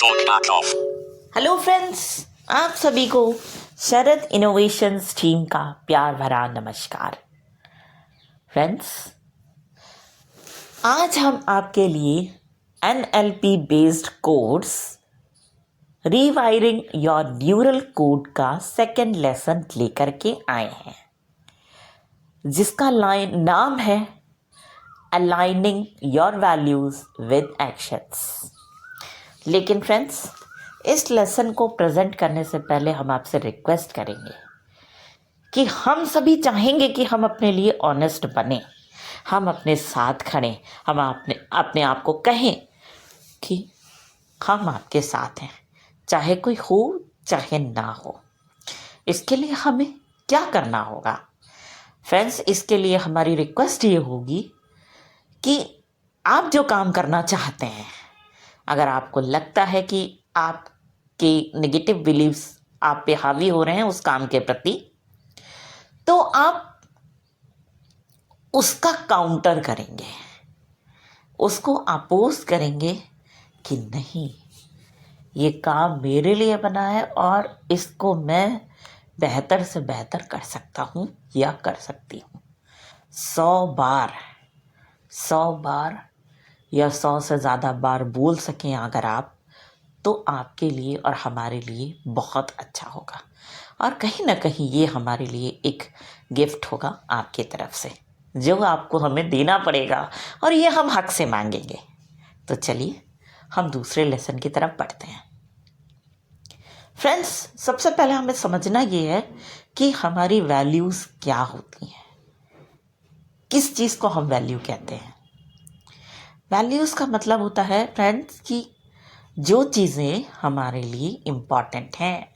Hello friends, आप सभी को शरद इनोवेशंस टीम का प्यार भरा नमस्कार। फ्रेंड्स, आज हम आपके लिए NLP based course rewiring your neural code का सेकंड लेसन लेकर के आए हैं, जिसका नाम है aligning your values with actions. लेकिन फ्रेंड्स, इस लेसन को प्रेजेंट करने से पहले हम आपसे रिक्वेस्ट करेंगे कि हम सभी चाहेंगे कि हम अपने लिए ऑनेस्ट बने, हम अपने साथ खड़े, हम अपने आप को कहें कि हम आपके साथ हैं, चाहे कोई हो चाहे ना हो। इसके लिए हमें क्या करना होगा फ्रेंड्स? इसके लिए हमारी रिक्वेस्ट ये होगी कि आप जो काम करना चाहते हैं, अगर आपको लगता है कि आपके नेगेटिव बिलीव्स आप पे हावी हो रहे हैं उस काम के प्रति, तो आप उसका काउंटर करेंगे, उसको अपोज करेंगे कि नहीं, ये काम मेरे लिए बना है और इसको मैं बेहतर से बेहतर कर सकता हूँ या कर सकती हूँ। 100 बार या 100 से ज़्यादा बार बोल सकें अगर आप, तो आपके लिए और हमारे लिए बहुत अच्छा होगा, और कहीं ना कहीं ये हमारे लिए एक गिफ्ट होगा आपकी तरफ से, जो आपको हमें देना पड़ेगा, और ये हम हक से मांगेंगे। तो चलिए हम दूसरे लेसन की तरफ बढ़ते हैं। फ्रेंड्स, सबसे पहले हमें समझना ये है कि हमारी वैल्यूज़ क्या होती हैं, किस चीज़ को हम वैल्यू कहते हैं। वैल्यूज़ का मतलब होता है फ्रेंड्स कि जो चीज़ें हमारे लिए इम्पॉर्टेंट हैं,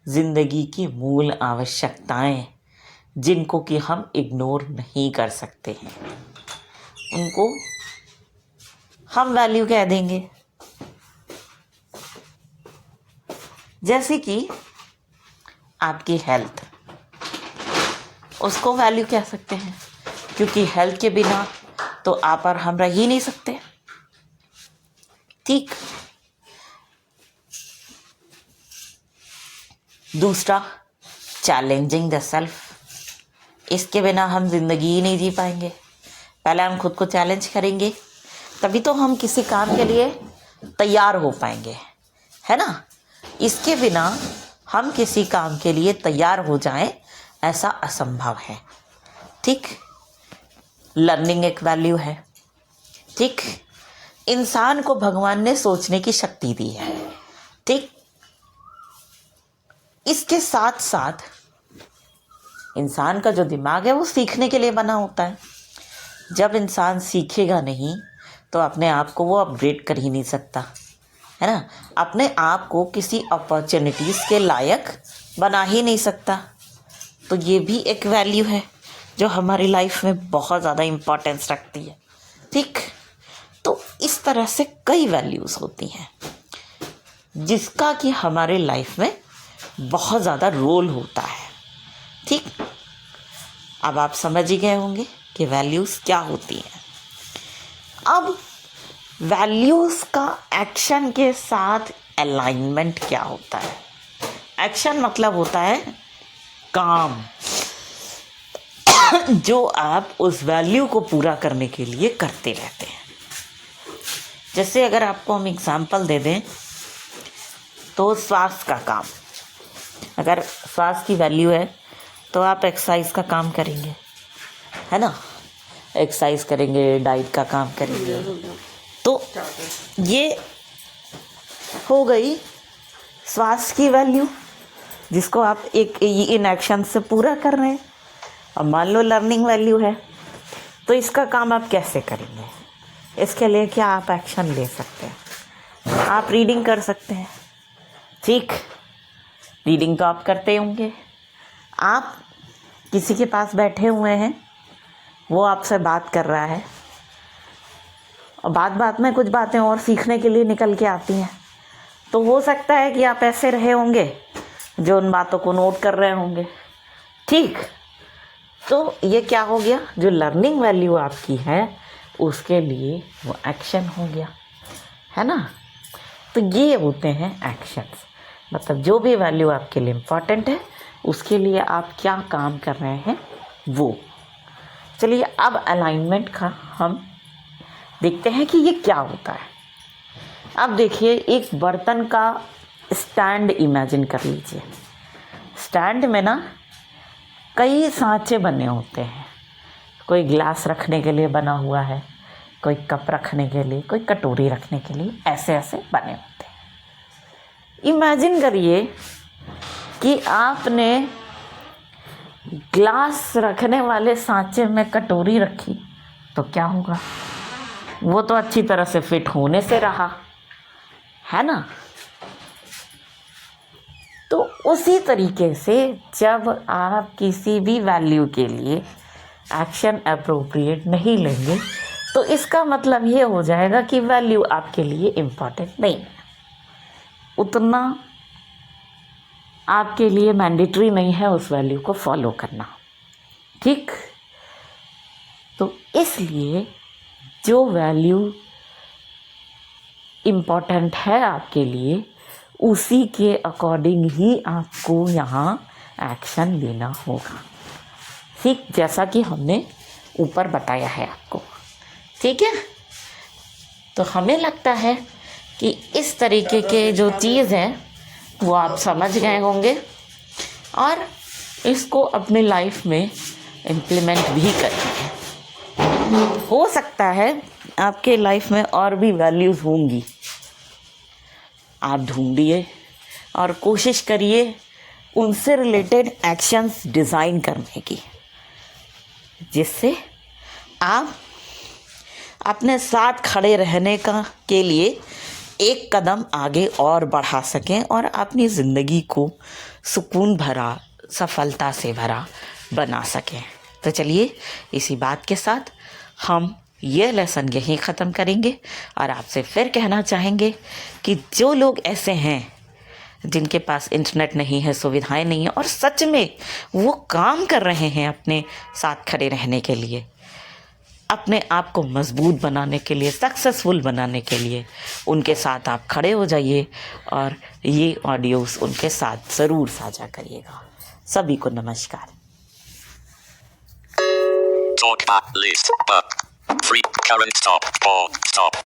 ज़िंदगी की मूल आवश्यकताएं, जिनको कि हम इग्नोर नहीं कर सकते हैं, उनको हम वैल्यू कह देंगे। जैसे कि आपकी हेल्थ, उसको वैल्यू कह सकते हैं, क्योंकि हेल्थ के बिना तो आप और हम रह ही नहीं सकते। ठीक। दूसरा, चैलेंजिंग द सेल्फ, इसके बिना हम जिंदगी ही नहीं जी पाएंगे। पहले हम खुद को चैलेंज करेंगे, तभी तो हम किसी काम के लिए तैयार हो पाएंगे, है ना। इसके बिना हम किसी काम के लिए तैयार हो जाएं, ऐसा असंभव है। ठीक। लर्निंग एक वैल्यू है। ठीक। इंसान को भगवान ने सोचने की शक्ति दी है। ठीक। इसके साथ साथ इंसान का जो दिमाग है वो सीखने के लिए बना होता है। जब इंसान सीखेगा नहीं तो अपने आप को वो अपग्रेड कर ही नहीं सकता, है ना। अपने आप को किसी अपॉर्चुनिटीज़ के लायक बना ही नहीं सकता। तो ये भी एक वैल्यू है जो हमारी लाइफ में बहुत ज़्यादा इम्पोर्टेंस रखती है। ठीक। तो इस तरह से कई वैल्यूज़ होती हैं जिसका कि हमारे लाइफ में बहुत ज़्यादा रोल होता है। ठीक। अब आप समझ ही गए होंगे कि वैल्यूज़ क्या होती हैं। अब वैल्यूज़ का एक्शन के साथ अलाइनमेंट क्या होता है? एक्शन मतलब होता है काम, जो आप उस वैल्यू को पूरा करने के लिए करते रहते हैं। जैसे अगर आपको हम एग्जाम्पल दे दें तो स्वास्थ्य का काम, अगर स्वास्थ्य की वैल्यू है तो आप एक्सरसाइज का काम करेंगे, है ना। एक्सरसाइज करेंगे, डाइट का काम करेंगे। तो ये हो गई स्वास्थ्य की वैल्यू, जिसको आप एक इन एक्शन से पूरा कर रहे हैं। अब मान लो लर्निंग वैल्यू है, तो इसका काम आप कैसे करेंगे? इसके लिए क्या आप एक्शन ले सकते हैं? आप रीडिंग कर सकते हैं। ठीक। रीडिंग तो आप करते होंगे। आप किसी के पास बैठे हुए हैं, वो आपसे बात कर रहा है, और बात बात में कुछ बातें और सीखने के लिए निकल के आती हैं। तो हो सकता है कि आप ऐसे रहे होंगे जो उन बातों को नोट कर रहे होंगे। ठीक। तो ये क्या हो गया? जो लर्निंग वैल्यू आपकी है उसके लिए वो एक्शन हो गया, है ना। तो ये होते हैं एक्शंस, मतलब जो भी वैल्यू आपके लिए इम्पॉर्टेंट है उसके लिए आप क्या काम कर रहे हैं वो। चलिए अब अलाइनमेंट का हम देखते हैं कि ये क्या होता है। अब देखिए, एक बर्तन का स्टैंड इमेजिन कर लीजिए। स्टैंड में ना कई सांचे बने होते हैं, कोई ग्लास रखने के लिए बना हुआ है, कोई कप रखने के लिए, कोई कटोरी रखने के लिए, ऐसे ऐसे बने होते हैं। इमेजिन करिए कि आपने ग्लास रखने वाले सांचे में कटोरी रखी तो क्या होगा? वो तो अच्छी तरह से फिट होने से रहा, है ना। तो उसी तरीके से जब आप किसी भी वैल्यू के लिए एक्शन अप्रोप्रिएट नहीं लेंगे तो इसका मतलब ये हो जाएगा कि वैल्यू आपके लिए इम्पॉर्टेंट नहीं है, उतना आपके लिए मैंडेटरी नहीं है उस वैल्यू को फॉलो करना, ठीक। तो इसलिए जो वैल्यू इम्पॉर्टेंट है आपके लिए उसी के अकॉर्डिंग ही आपको यहाँ एक्शन लेना होगा, ठीक, जैसा कि हमने ऊपर बताया है आपको, ठीक है। तो हमें लगता है कि इस तरीके के जो चीज़ है वो आप समझ गए होंगे और इसको अपनी लाइफ में इम्प्लीमेंट भी करेंगे। हो सकता है आपके लाइफ में और भी वैल्यूज़ होंगी, आप ढूंढिए और कोशिश करिए उनसे रिलेटेड एक्शंस डिज़ाइन करने की, जिससे आप अपने साथ खड़े रहने के लिए एक कदम आगे और बढ़ा सकें और अपनी ज़िंदगी को सुकून भरा, सफलता से भरा बना सकें। तो चलिए इसी बात के साथ हम ये लेसन यहीं ख़त्म करेंगे और आपसे फिर कहना चाहेंगे कि जो लोग ऐसे हैं जिनके पास इंटरनेट नहीं है, सुविधाएं नहीं है और सच में वो काम कर रहे हैं अपने साथ खड़े रहने के लिए, अपने आप को मजबूत बनाने के लिए, सक्सेसफुल बनाने के लिए, उनके साथ आप खड़े हो जाइए और ये ऑडियोस उनके साथ ज़रूर साझा करिएगा। सभी को नमस्कार। Talk back list, but free current stop, pause, stop.